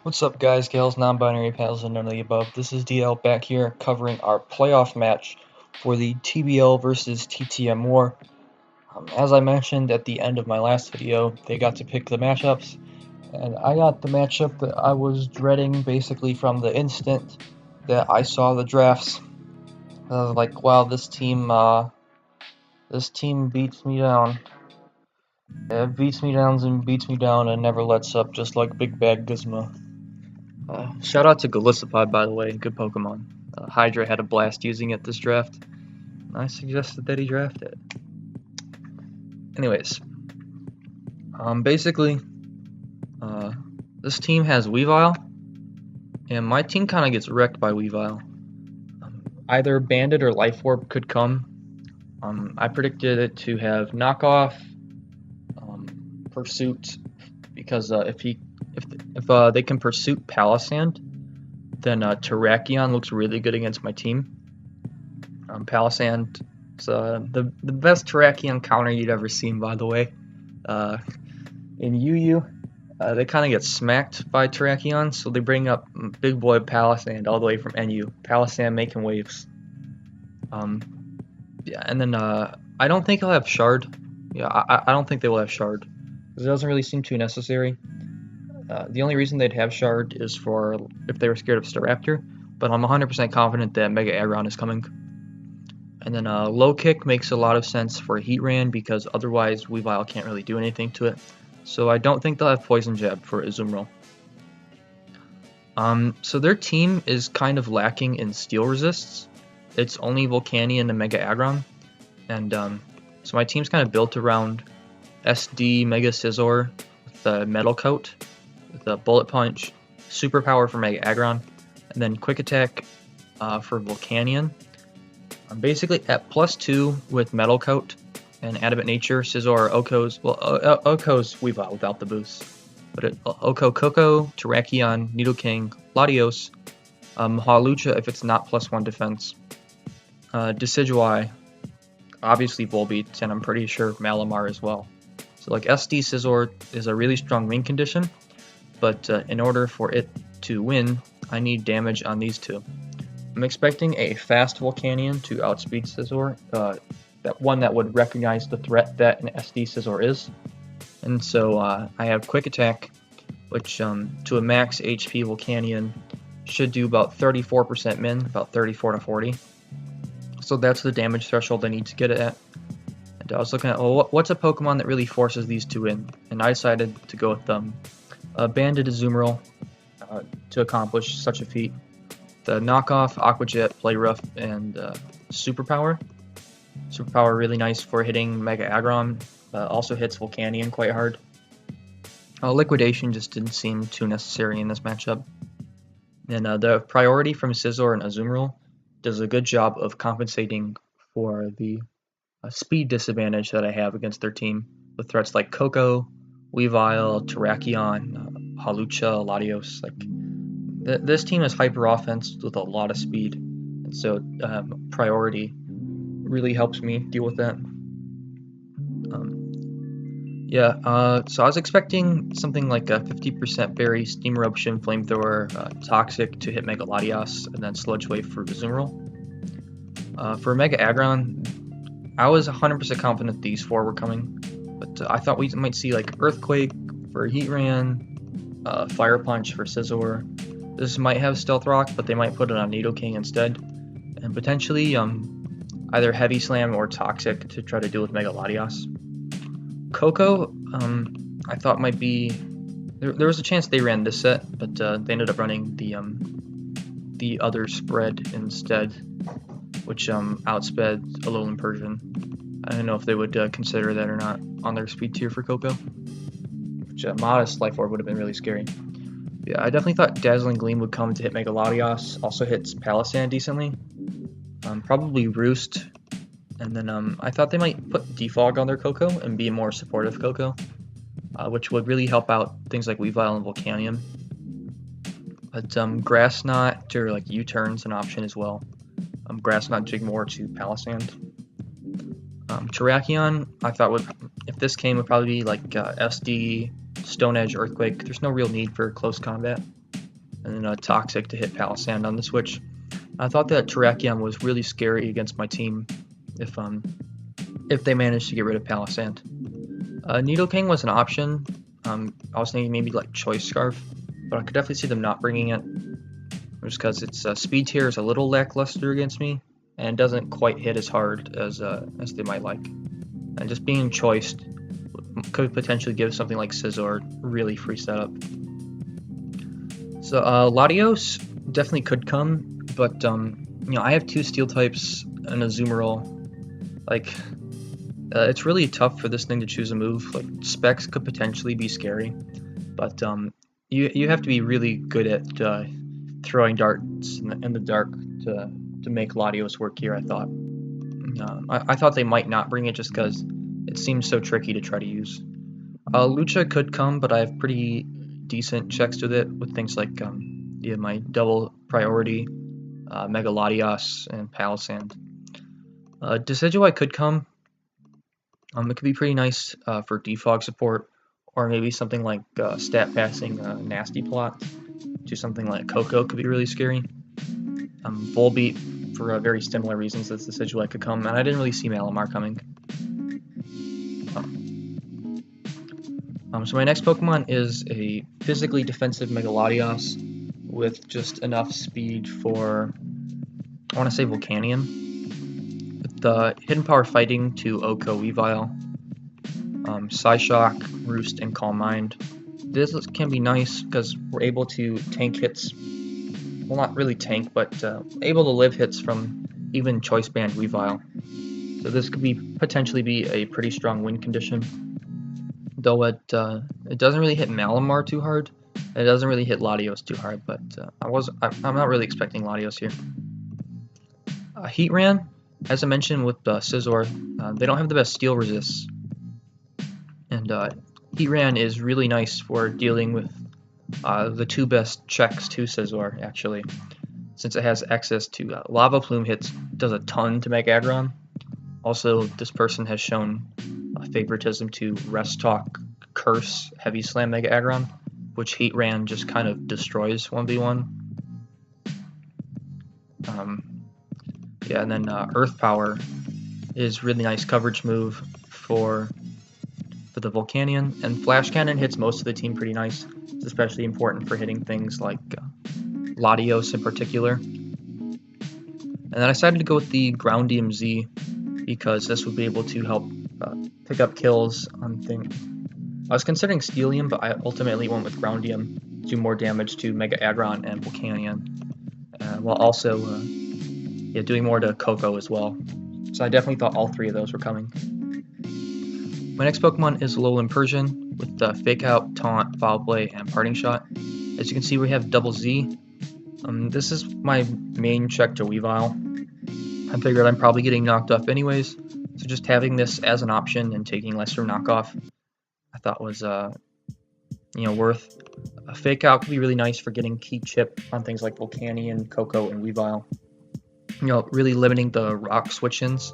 What's up, guys, gals, non-binary pals, and none of the above? This is DL back here covering our playoff match for the TBL versus TTM war. As I mentioned at the end of my last video, they got to pick the matchups, and I got the matchup that I was dreading basically from the instant that I saw the drafts. I was like, wow, this team beats me down. It beats me down and never lets up, just like Big Bad Gizmo. Shout out to Galissapod, by the way, good Pokemon. Hydra had a blast using it this draft. I suggested that he draft it. Anyways, basically, this team has Weavile, and my team kind of gets wrecked by Weavile. Either Bandit or Life Orb could come. I predicted it to have Knockoff, Pursuit, because if they can Pursuit Palisand, then Terrakion looks really good against my team. Palisand is the best Terrakion counter you'd ever seen, by the way. In UU, they kind of get smacked by Terrakion, so they bring up big boy Palisand all the way from NU. Palisand making waves. Yeah, and then I don't think he'll have Shard. Yeah, I don't think they will have Shard, because it doesn't really seem too necessary. The only reason they'd have Shard is for if they were scared of Staraptor, but I'm 100% confident that Mega Aggron is coming. And then Low Kick makes a lot of sense for Heatran, because otherwise Weavile can't really do anything to it. So I don't think they'll have Poison Jab for Azumarill. So their team is kind of lacking in Steel Resists. It's only Volcanion and Mega Aggron. And so my team's kind of built around SD, Mega Scizor with the Metal Coat, with a Bullet Punch, Superpower for Mega Aggron, and then Quick Attack for Volcanion. I'm basically at +2 with Metal Coat and Adamant Nature, Scizor, Oko's, well, Oko's Weavile without the boost. But Oko, Koko, Terrakion, Nidoking, Latios, Hawlucha if it's not +1 defense, Decidueye, obviously Volbeat, and I'm pretty sure Malamar as well. So like SD Scizor is a really strong win condition, but in order for it to win, I need damage on these two. I'm expecting a fast Volcanion to outspeed Scizor, that one that would recognize the threat that an SD Scizor is. And so I have Quick Attack, which to a max HP Volcanion should do about 34% min, about 34 to 40. So that's the damage threshold I need to get it at. And I was looking at, well, what's a Pokemon that really forces these two in? And I decided to go with Bandit Azumarill to accomplish such a feat. The Knockoff, Aqua Jet, Play Rough, and Superpower. Superpower really nice for hitting Mega Aggron. Also hits Volcanion quite hard. Liquidation just didn't seem too necessary in this matchup. And the priority from Scizor and Azumarill does a good job of compensating for the speed disadvantage that I have against their team with threats like Koko, Weavile, Terrakion, Hawlucha, Latios. This team is hyper offense with a lot of speed, and so priority really helps me deal with that. So I was expecting something like a 50% Berry, Steam Eruption, Flamethrower, Toxic to hit Mega Latios, and then Sludge Wave for Azumarill. For Mega Aggron, I was 100% confident these four were coming, but I thought we might see like Earthquake for Heatran, Fire Punch for Scizor. This might have Stealth Rock, but they might put it on Nidoking instead, and potentially either Heavy Slam or Toxic to try to deal with Mega Latios. Koko, I thought might be... There was a chance they ran this set, but they ended up running the other spread instead, which outsped Alolan Persian. I don't know if they would consider that or not on their speed tier for Koko, which modest Life Orb would have been really scary. Yeah, I definitely thought Dazzling Gleam would come to hit Mega Latios, also hits Palisand decently. Probably Roost, and then I thought they might put Defog on their Koko and be a more supportive Koko, which would really help out things like Weavile and Volcanion. But Grass Knot or like U-Turn's an option as well. Grass Knot Jigmore to Palisand. Terrakion, I thought if this came, would probably be like SD, Stone Edge, Earthquake. There's no real need for close combat. and then Toxic to hit Palisand on the switch. I thought that Terrakion was really scary against my team if they managed to get rid of Palisand. Nidoking was an option. I was thinking maybe like Choice Scarf, but I could definitely see them not bringing it, just because its speed tier is a little lackluster against me, and doesn't quite hit as hard as they might like. And just being choiced could potentially give something like Scizor really free setup. So Latios definitely could come, but I have 2 Steel types and a Azumarill. Like, it's really tough for this thing to choose a move. Like, Specs could potentially be scary, but you have to be really good at throwing darts in the dark to make Latios work here. I thought. I thought they might not bring it just because it seems so tricky to try to use. Lucha could come, but I have pretty decent checks with it, with things like my double priority, Mega Latios, and Palisand. Decidueye could come. It could be pretty nice for defog support, or maybe something like stat passing Nasty Plot to something like Coco could be really scary. Volbeat for very similar reasons as Decidueye could come, and I didn't really see Malamar coming. So my next Pokemon is a physically defensive Mega Latios with just enough speed for, I want to say, Volcanion. With the Hidden Power Fighting to Oko Weavile, Psyshock, Roost, and Calm Mind. This can be nice because we're able to tank hits, well, not really tank, but able to live hits from even Choice Band Weavile. So this could potentially be a pretty strong win condition. Though it doesn't really hit Malamar too hard, it doesn't really hit Latios too hard, but I'm not really expecting Latios here. Heatran, as I mentioned with Scizor, they don't have the best steel resists, and Heatran is really nice for dealing with the 2 best checks to Scizor, actually, since it has access to Lava Plume hits, does a ton to Mega Aggron. Also, this person has shown favoritism to Rest Talk, Curse, Heavy Slam Mega Aggron, which Heatran just kind of destroys 1v1. Yeah, and then Earth Power is really nice coverage move for the Volcanion, and Flash Cannon hits most of the team pretty nice. It's especially important for hitting things like Latios in particular. And then I decided to go with the Groundium Z because this would be able to help pick up kills on things. I was considering Steelium, but I ultimately went with Groundium to do more damage to Mega Aggron and Volcanion, while also doing more to Coco as well. So I definitely thought all 3 of those were coming. My next Pokemon is Alolan Persian with Fake Out, Taunt, Foul Play, and Parting Shot. As you can see, we have Double Z. This is my main check to Weavile. I figured I'm probably getting knocked off anyways, so just having this as an option and taking lesser knockoff, I thought was worth. A Fake Out could be really nice for getting key chip on things like Volcanion, Coco, and Weavile. Really limiting the rock switch-ins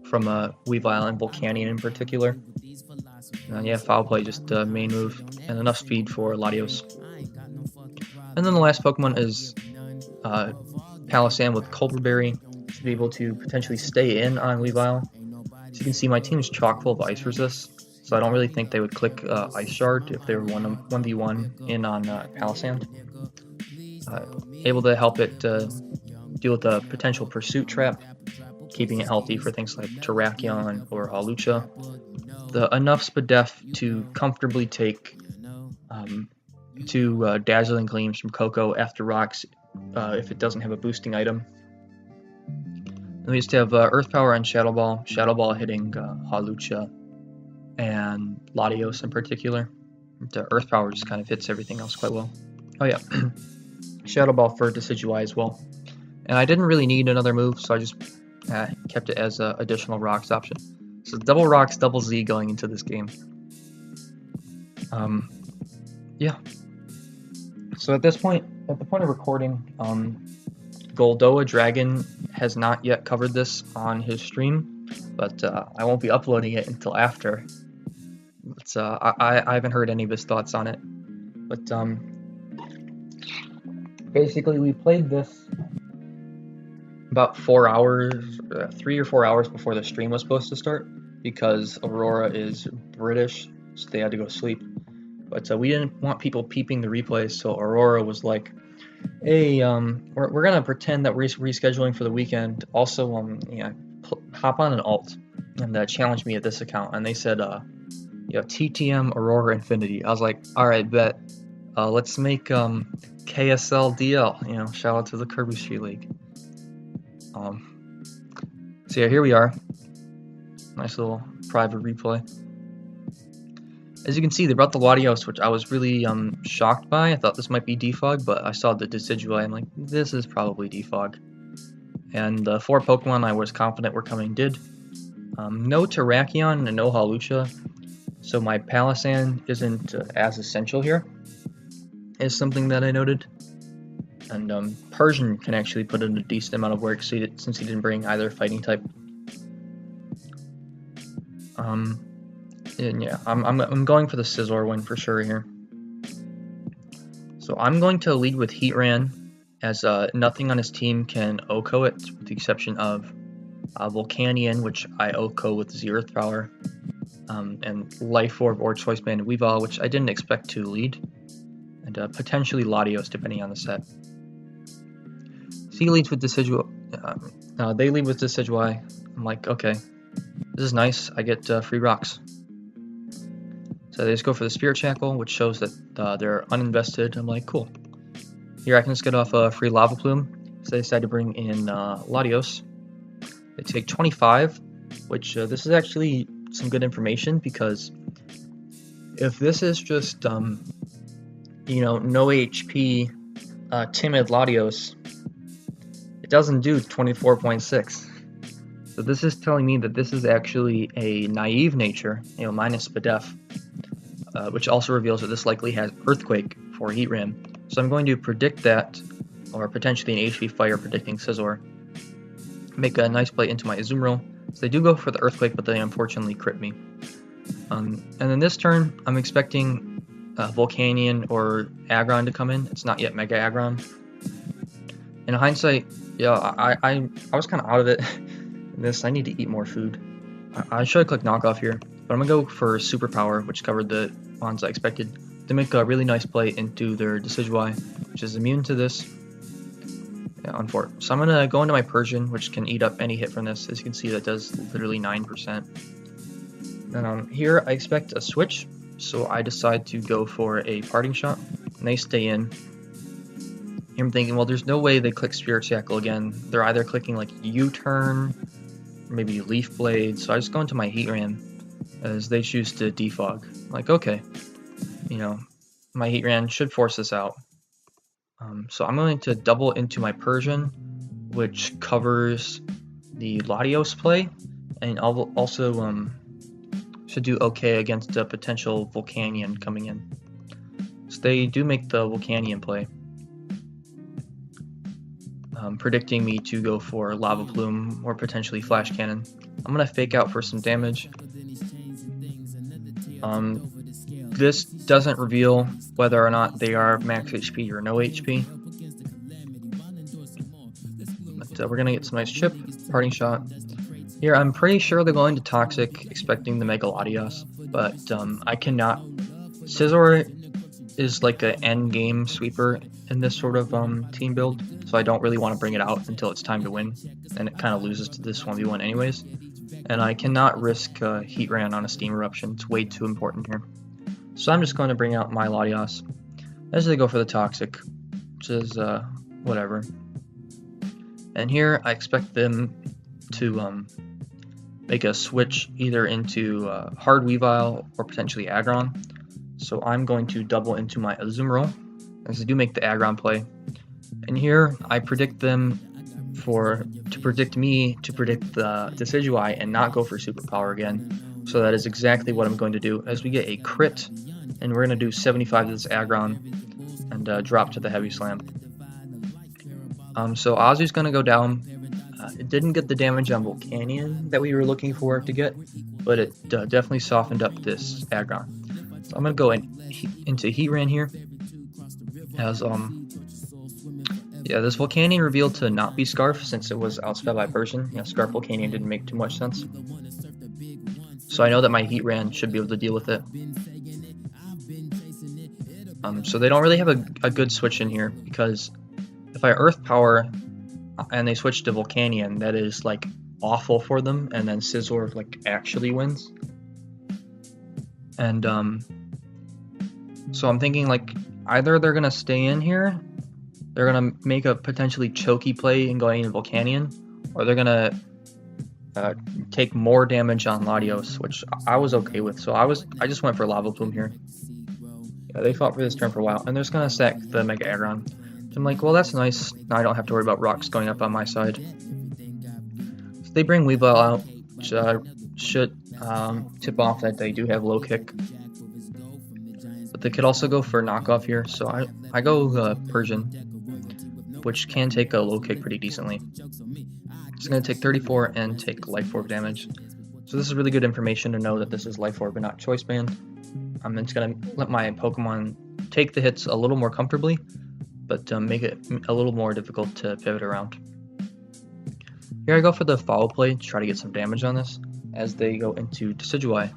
from Weavile and Volcanion in particular. Yeah, Foul Play, just main move, and enough speed for Latios. And then the last Pokemon is Palisand with Culver Berry, to be able to potentially stay in on Weavile. As you can see, my team is chock full of Ice Resist, so I don't really think they would click Ice Shard if they were 1v1 in on Palisand. Able to help it deal with the potential Pursuit Trap, keeping it healthy for things like Terrakion or Hawlucha. The enough Spadef to comfortably take 2 Dazzling Gleams from Coco after rocks if it doesn't have a boosting item. And we just have Earth Power on Shadow Ball. Shadow Ball hitting Hawlucha and Latios in particular. The Earth Power just kind of hits everything else quite well. Oh yeah, Shadow Ball for Decidueye as well. And I didn't really need another move, so I just kept it as an additional rocks option. So double rocks, double Z going into this game. Yeah. So at this point, at the point of recording, Goldoa Dragon has not yet covered this on his stream, but I won't be uploading it until after. But I haven't heard any of his thoughts on it. But basically we played this about 4 hours, 3 or 4 hours before the stream was supposed to start, because Aurora is British, so they had to go sleep. But we didn't want people peeping the replays, so Aurora was like, "Hey, we're gonna pretend that we're rescheduling for the weekend. Also, yeah, hop on an alt and challenge me at this account." And they said, "Yeah, TTM AuroraInfinity." I was like, "All right, bet. Let's make KSL DL. You know, shout out to the Kirby Street League." So yeah, here we are. Nice little private replay. As you can see, they brought the Latios, which I was really shocked by. I thought this might be Defog, but I saw the Decidueye. I'm like, this is probably Defog. And the 4 Pokemon I was confident were coming did. No Terrakion and no Hawlucha, so my Palossand isn't as essential here, is something that I noted. And Persian can actually put in a decent amount of work since he didn't bring either fighting type. And yeah, I'm going for the Scizor win for sure here. So I'm going to lead with Heatran, as nothing on his team can OHKO it, with the exception of Volcanion, which I OHKO with Zeroth Power, and Life Orb or Choice Band Weavile, which I didn't expect to lead, and potentially Latios depending on the set. So he leads with Decidueye. They lead with Decidueye. I'm like, okay, this is nice. I get free rocks. So they just go for the Spirit Shackle, which shows that they're uninvested. I'm like, cool. Here I can just get off a free Lava Plume. So they decide to bring in Latios. They take 25, which this is actually some good information, because if this is just, you know, no HP, timid Latios, it doesn't do 24.6. So this is telling me that this is actually a naive nature, you know, minus Spadef. Which also reveals that this likely has Earthquake for Heatran. So I'm going to predict that, or potentially an HP Fire predicting Scizor. Make a nice play into my Azumarill. So they do go for the Earthquake, but they unfortunately crit me. And then this turn, I'm expecting Volcanion or Aggron to come in. It's not yet Mega Aggron. In hindsight, yeah, I was kind of out of it. I need to eat more food. I should have clicked knockoff here, but I'm gonna go for Superpower, which covered the ones I expected, to make a really nice play into their Decidueye, which is immune to this. Yeah, on 4. So I'm gonna go into my Persian, which can eat up any hit from this. As you can see, that does literally 9%. And here I expect a switch, so I decide to go for a Parting Shot, and they stay in. Here I'm thinking, well, there's no way they click Spirit Shackle again. They're either clicking like U-turn, maybe Leaf Blade, so I just go into my Heatran as they choose to defog. Like, okay, you know, my Heatran should force this out. So I'm going to double into my Persian, which covers the Latios play, and I'll also should do okay against a potential Volcanion coming in. So they do make the Volcanion play, predicting me to go for Lava Plume or potentially Flash Cannon. I'm going to fake out for some damage. This doesn't reveal whether or not they are max HP or no HP. But we're going to get some nice chip, Parting Shot. Here I'm pretty sure they're going to Toxic, expecting the Mega Latios, but I cannot. Scizor is like an end game sweeper in this sort of team build, so I don't really want to bring it out until it's time to win, and it kind of loses to this 1v1 anyways. And I cannot risk Heatran on a Steam Eruption, it's way too important here. So I'm just going to bring out my Latios as they go for the Toxic, which is whatever. And here I expect them to make a switch either into Hard Weavile or potentially Aggron. So I'm going to double into my Azumarill as they do make the Aggron play. And here I predict them to predict me to predict the Decidueye and not go for Superpower again. So that is exactly what I'm going to do as we get a crit, and we're going to do 75 to this Aggron and drop to the Heavy Slam. So Ozzy's going to go down. It didn't get the damage on Volcanion that we were looking for it to get, but it definitely softened up this Aggron. So I'm going to go into Heatran here, as Yeah, this Volcanion revealed to not be Scarf since it was outsped by Persian. You know, Scarf Volcanion didn't make too much sense. So I know that my Heatran should be able to deal with it. So they don't really have a good switch in here, because if I Earth Power and they switch to Volcanion, that is like awful for them, and then Scizor like actually wins. And so I'm thinking like either they're gonna stay in here, they're gonna make a potentially choky play and going into Volcanion, or they're gonna take more damage on Latios, which I was okay with. So I just went for Lava Plume here. Yeah, they fought for this turn for a while, and they're just gonna sack the Mega Aggron. So I'm like, well, that's nice. Now I don't have to worry about rocks going up on my side. So they bring Weavile out, which should tip off that they do have low kick. But they could also go for a knockoff here, so I go Persian, which can take a low kick pretty decently. It's going to take 34 and take Life Orb damage. So this is really good information to know that this is Life Orb and not Choice Band. I'm just going to let my Pokemon take the hits a little more comfortably, but make it a little more difficult to pivot around. Here I go for the Foul Play to try to get some damage on this, as they go into Decidueye,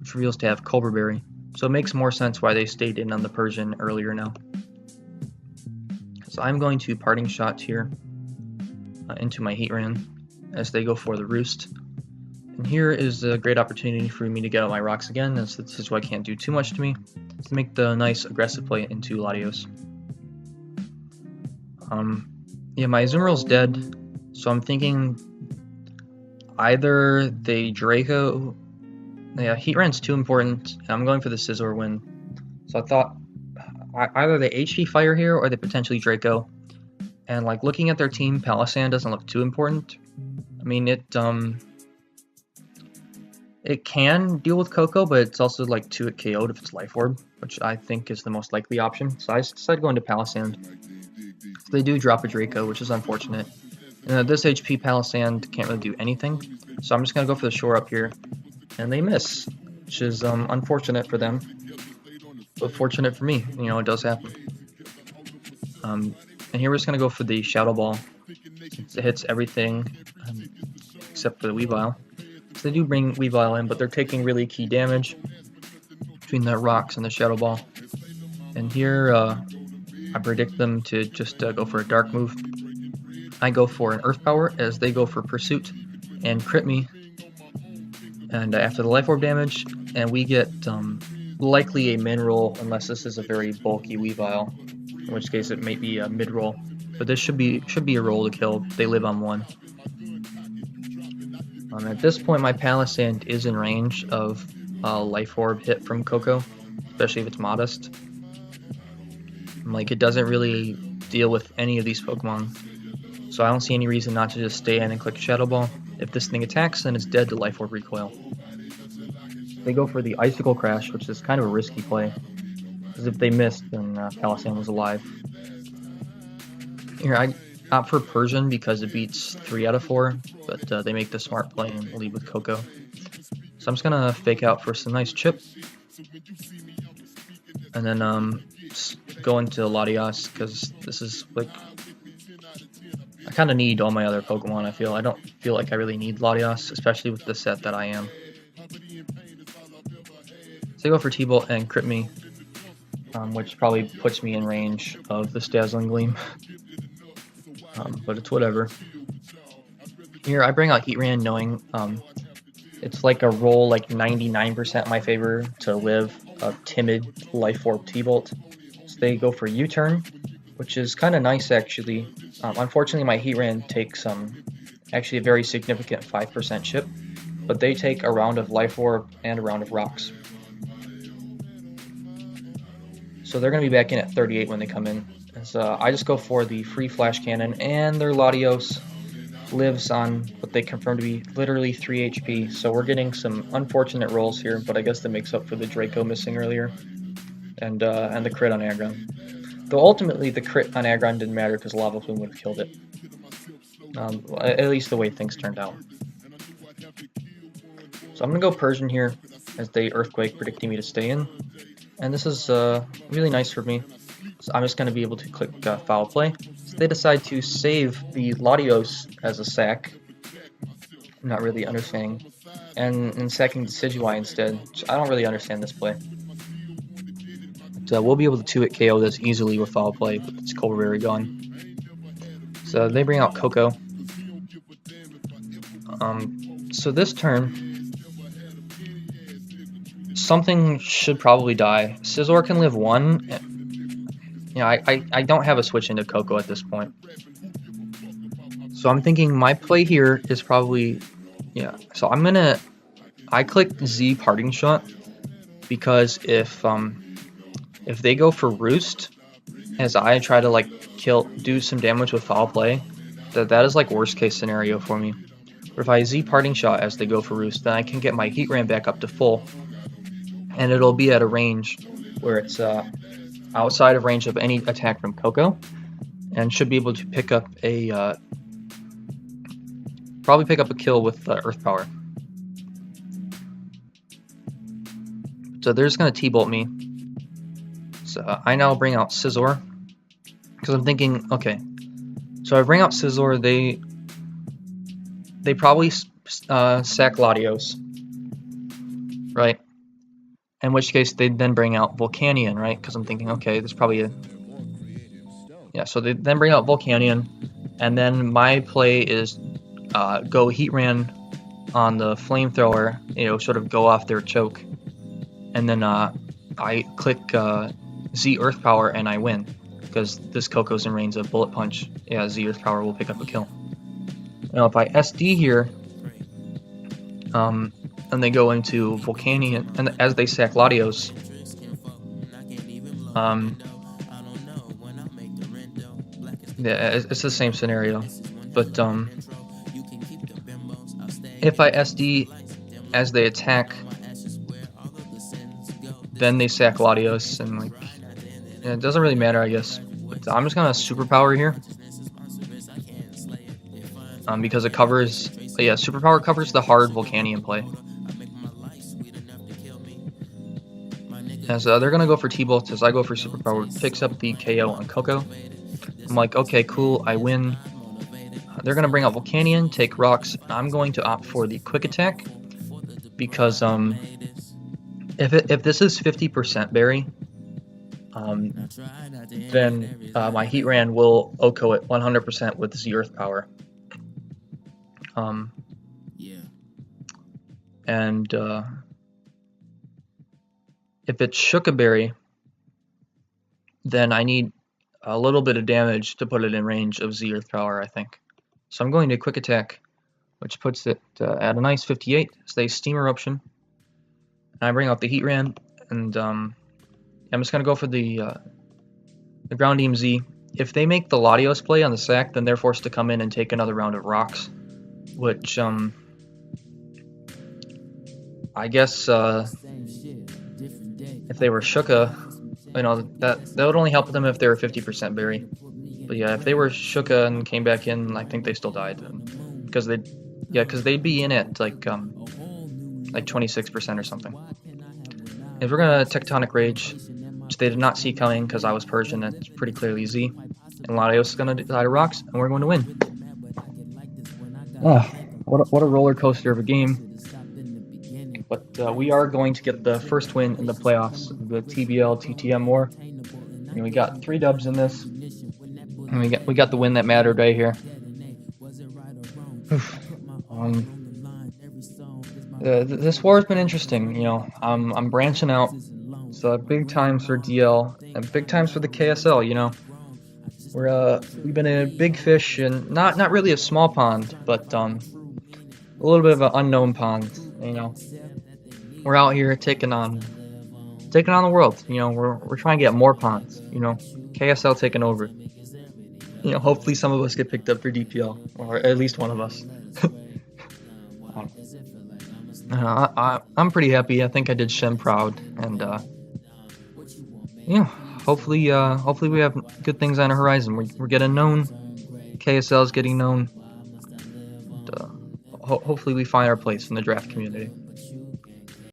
which reveals to have Cobra Berry. So it makes more sense why they stayed in on the Persian earlier now. So I'm going to Parting Shot here into my Heatran as they go for the Roost. And here is a great opportunity for me to get out my rocks again, as this is why I can't do too much to me, to make the nice aggressive play into Latios. Yeah, my Azumarill's dead, so I'm thinking either they Draco. Yeah, Heatran's too important, and I'm going for the Scizor win. So I thought either they HP Fire here or they potentially Draco. And like looking at their team, Palossand doesn't look too important. I mean, it can deal with Coco, but it's also like 2 at KO'd if it's Life Orb, which I think is the most likely option. So I decided to go into Palossand. So they do drop a Draco, which is unfortunate. And at this HP, Palossand can't really do anything. So I'm just going to go for the Shore Up here. And they miss, which is unfortunate for them, but fortunate for me. You know, it does happen. And here we're just going to go for the Shadow Ball. It hits everything except for the Weavile. So they do bring Weavile in, but they're taking really key damage between the rocks and the Shadow Ball. And here I predict them to just go for a Dark move. I go for an Earth Power as they go for Pursuit and crit me. And after the Life Orb damage, and we get likely a min-roll, unless this is a very bulky Weavile, in which case it may be a mid-roll. But this should be a roll to kill. They live on 1. At this point, my Palossand is in range of a Life Orb hit from Coco, especially if it's modest. Like, it doesn't really deal with any of these Pokemon, so I don't see any reason not to just stay in and click Shadow Ball. If this thing attacks, then it's dead to Life Orb Recoil. They go for the Icicle Crash, which is kind of a risky play, because if they missed, then Palossand was alive. Here, I opt for Persian because it beats 3 out of 4, but they make the smart play and lead with Coco. So I'm just going to fake out for some nice chip, and then go into Latios, because this is like, I kind of need all my other Pokemon, I feel. I don't feel like I really need Latios, especially with the set that I am. So I go for T-Bolt and crit me, which probably puts me in range of the Dazzling Gleam. But it's whatever. Here I bring out Heatran knowing it's like a roll like 99% in my favor to live a timid Life Orb T-Bolt. So they go for U-turn, which is kind of nice actually. Unfortunately my Heatran takes actually a very significant 5% chip, but they take a round of Life Orb and a round of Rocks. So they're going to be back in at 38 when they come in. So I just go for the free Flash Cannon, and their Latios lives on what they confirm to be literally 3 HP. So we're getting some unfortunate rolls here, but I guess that makes up for the Draco missing earlier, and the crit on Aggron. Though ultimately the crit on Aggron didn't matter because Lava Plume would have killed it. At least the way things turned out. So I'm going to go Persian here as they Earthquake, predicting me to stay in. And this is really nice for me. So I'm just going to be able to click foul play. So they decide to save the Latios as a sack. I'm not really understanding. And sacking Decidueye instead. I don't really understand this play. But, we'll be able to 2-hit KO this easily with foul play, but it's Coverberry gone. So they bring out Coco. So this turn, something should probably die. Scizor can live 1. Yeah, I don't have a switch into Coco at this point. So I'm thinking my play here is probably, yeah. So I click Z Parting Shot because if they go for Roost, as I try to like do some damage with foul play, that is like worst case scenario for me. But if I Z Parting Shot as they go for Roost, then I can get my Heatran back up to full, and it'll be at a range where it's outside of range of any attack from Coco, and should be able to pick up a probably pick up a kill with Earth Power. So they're just gonna T-Bolt me. So I now bring out Scizor because I'm thinking, okay. So I bring out Scizor, they probably sack Latios, right? In which case they'd then bring out Volcanion, right? Because I'm thinking, okay, there's probably a... Yeah, so they then bring out Volcanion, and then my play is go Heatran on the Flamethrower, sort of go off their choke. And then I click Z Earth Power and I win. Because this Coco's in range of Bullet Punch. Yeah, Z Earth Power will pick up a kill. Now if I SD here, and they go into Volcanion, and as they sack Latios, yeah, it's the same scenario, but if I SD as they attack, then they sack Latios, and like, yeah, it doesn't really matter, I guess. But I'm just gonna Superpower here, because it covers. Yeah, Superpower covers the hard Volcanion play. And so they're gonna go for T-Bolt as I go for Superpower, picks up the KO on Coco. I'm like, okay, cool, I win. They're gonna bring out Volcanion, take rocks. I'm going to opt for the Quick Attack because if this is 50% berry, then my Heatran will OHKO it 100% with Z Earth Power. And if it's Shookaberry, then I need a little bit of damage to put it in range of Z Earth Power, I think. So I'm going to Quick Attack, which puts it at a nice 58. So they Steam Eruption. And I bring out the Heatran, and I'm just going to go for the Ground Beam Z. If they make the Latios play on the sack, then they're forced to come in and take another round of rocks, which I guess if they were Shuka, that would only help them if they were 50% berry. But yeah, if they were Shuka and came back in, I think they still died because they'd be in at like 26% or something. If we're gonna Tectonic Rage, which they did not see coming because I was Persian, that's pretty clearly Z. And Latios is gonna die to rocks, and we're going to win. What a roller coaster of a game. But we are going to get the first win in the playoffs of the TBL-TTM war. And we got 3 dubs in this, and we got the win that mattered right here. This war has been interesting. I'm branching out. So big times for DL and big times for the KSL. We've been in a big fish and not really a small pond, but a little bit of an unknown pond. We're out here taking on the world. We're trying to get more ponds. KSL taking over. Hopefully some of us get picked up for DPL, or at least one of us. I'm pretty happy. I think I did Shem proud, and yeah, hopefully we have good things on the horizon. We're getting known. KSL is getting known. And, hopefully we find our place in the draft community.